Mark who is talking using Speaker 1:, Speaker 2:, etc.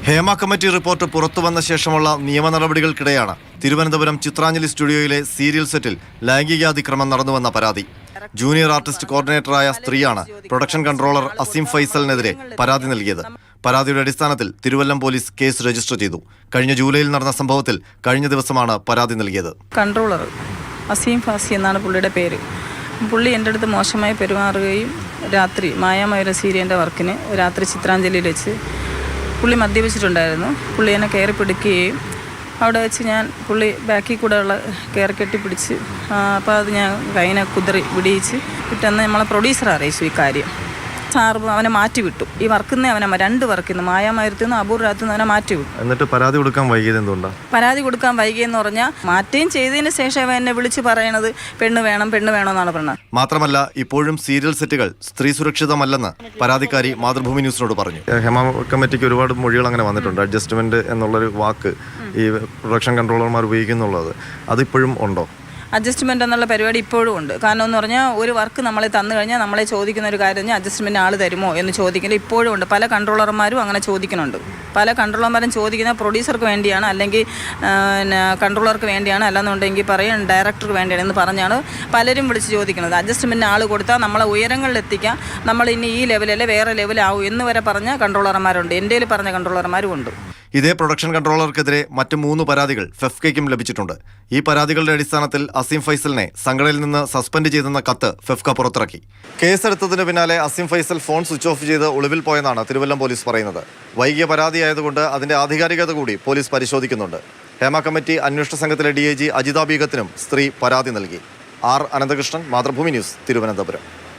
Speaker 1: Hema committee report പുറത്തുവന്ന ശേഷമുള്ള നിയമ നടപടികൾക്കിടെയാണ് തിരുവനന്തപുരം ചിത്രാഞ്ജലി സ്റ്റുഡിയോയിലെ സീരിയൽ സെറ്റിൽ ലൈംഗികാതിക്രമം നടന്നുവെന്ന പരാതി. ജൂനിയർ ആർട്ടിസ്റ്റ് കോർഡിനേറ്ററായ സ്ത്രീയാണ് പ്രൊഡക്ഷൻ കൺട്രോളർ അസീം ഫൈസലിനെതിരെ പരാതി നൽകിയത്. പരാതിയുടെ അടിസ്ഥാനത്തിൽ തിരുവല്ലം പോലീസ് കേസ് രജിസ്റ്റർ ചെയ്തു. കഴിഞ്ഞ ജൂലൈയിൽ നടന്ന സംഭവത്തിൽ കഴിഞ്ഞ ദിവസമാണ് പരാതി നൽകിയത്.
Speaker 2: കൺട്രോളർ അസീം ഫാസി എന്നാണ് പുള്ളിയുടെ പേര്. പുള്ളി എൻ്റെ അടുത്ത് മോശമായി പെരുമാറുകയും രാത്രി മായാമയൂര സീരിയലിൻ്റെ വർക്കിന് രാത്രി ചിത്രാഞ്ജലിയിൽ വെച്ച് പുള്ളി മദ്യപിച്ചിട്ടുണ്ടായിരുന്നു. പുള്ളി എന്നെ കയറി പിടിക്കുകയും അവിടെ വെച്ച് ഞാൻ പുള്ളി ബാക്കിൽ കൂടെ ഉള്ള കയറി കെട്ടിപ്പിടിച്ച് അപ്പോൾ അത് ഞാൻ കൈനെ കുതിറി വിടിയിച്ച് പിറ്റേന്ന് നമ്മളെ പ്രൊഡ്യൂസർ അറിയിച്ചു ഈ കാര്യം. സാറ് അവനെ മാറ്റി വിട്ടു. ഈ വർക്കിന്ന് അവനെ 2 വർക്കിന്ന് മായാമയൂരത്തിൽ നിന്ന് അപൂർവത്തിൽ നിന്ന് അവനെ മാറ്റി വിട്ടു.
Speaker 1: എന്നിട്ട് പരാതി കൊടുക്കാൻ വൈകിയത് എന്തുകൊണ്ടാണ്?
Speaker 2: പരാതി കൊടുക്കാൻ വൈകിയെന്ന് പറഞ്ഞാൽ മാറ്റുകയും ചെയ്തതിന് ശേഷം അവൻ എന്നെ വിളിച്ച് പറയണത് പെണ്ണ് വേണം എന്നാണ് പറഞ്ഞത്.
Speaker 1: മാത്രമല്ല ഇപ്പോഴും സീരിയൽ സെറ്റുകൾ സ്ത്രീ സുരക്ഷിതമല്ലെന്ന് പരാതിക്കാരി മാതൃഭൂമി ന്യൂസിനോട് പറഞ്ഞു. ഹേമ കമ്മിറ്റിക്ക് ഒരുപാട് മൊഴികൾ അങ്ങനെ വന്നിട്ടുണ്ട്. അഡ്ജസ്റ്റ്മെന്റ് എന്നുള്ളൊരു വാക്ക് ഈ പ്രൊഡക്ഷൻ കൺട്രോളർമാർ ഉപയോഗിക്കുന്നുള്ളത് അതിപ്പോഴും ഉണ്ടോ?
Speaker 2: അഡ്ജസ്റ്റ്മെൻ്റ് എന്നുള്ള പരിപാടി ഇപ്പോഴും ഉണ്ട്. കാരണം എന്ന് പറഞ്ഞാൽ ഒരു വർക്ക് നമ്മളെ തന്നു കഴിഞ്ഞാൽ നമ്മളെ ചോദിക്കുന്ന ഒരു കാര്യം അഡ്ജസ്റ്റ്മെൻറ്റ് ആൾ തരുമോ എന്ന് ചോദിക്കുന്നത് ഇപ്പോഴും ഉണ്ട്. പല കൺട്രോളർമാരും അങ്ങനെ ചോദിക്കുന്നുണ്ട്. പല കൺട്രോളർമാരും ചോദിക്കുന്ന പ്രൊഡ്യൂസർക്ക് വേണ്ടിയാണ്, അല്ലെങ്കിൽ കൺട്രോളർക്ക് വേണ്ടിയാണ്, അല്ലെന്നുണ്ടെങ്കിൽ പറയും ഡയറക്ടർക്ക് വേണ്ടിയാണ് എന്ന് പറഞ്ഞാണ് പലരും വിളിച്ച് ചോദിക്കുന്നത്. അഡ്ജസ്റ്റ്മെൻറ്റ് ആൾ കൊടുത്താൽ നമ്മളെ ഉയരങ്ങളിലെത്തിക്കാൻ നമ്മൾ ഇനി ഈ ലെവലല്ലേ വേറെ ലെവലാവും എന്ന് വരെ പറഞ്ഞ കൺട്രോളർമാരുണ്ട്. എൻ്റെ പറഞ്ഞ കൺട്രോളർമാരും ഉണ്ട്.
Speaker 1: ഇതേ പ്രൊഡക്ഷൻ കൺട്രോളർക്കെതിരെ മറ്റ് 3 പരാതികൾ ഫെഫ്കയ്ക്കും ലഭിച്ചിട്ടുണ്ട്. ഈ പരാതികളുടെ അടിസ്ഥാനത്തിൽ അസീം ഫൈസലിനെ സംഘടനയിൽ നിന്ന് സസ്പെൻഡ് ചെയ്തെന്ന കത്ത് ഫെഫ്ക പുറത്തിറക്കി. കേസെടുത്തതിന് പിന്നാലെ Aseem Faisal phone switch off ചെയ്ത് ഒളിവിൽ പോയെന്നാണ് തിരുവല്ലം പോലീസ് പറയുന്നത്. വൈകിയ പരാതിയായതുകൊണ്ട് അതിന്റെ ആധികാരികത കൂടി പോലീസ് പരിശോധിക്കുന്നുണ്ട്. ഹേമ കമ്മിറ്റി അന്വേഷണ സംഘത്തിലെ DIG അജിത ബീഗത്തിനും സ്ത്രീ പരാതി നൽകി. R Ananthakrishnan, Mathrubhumi news, Thiruvananthapuram.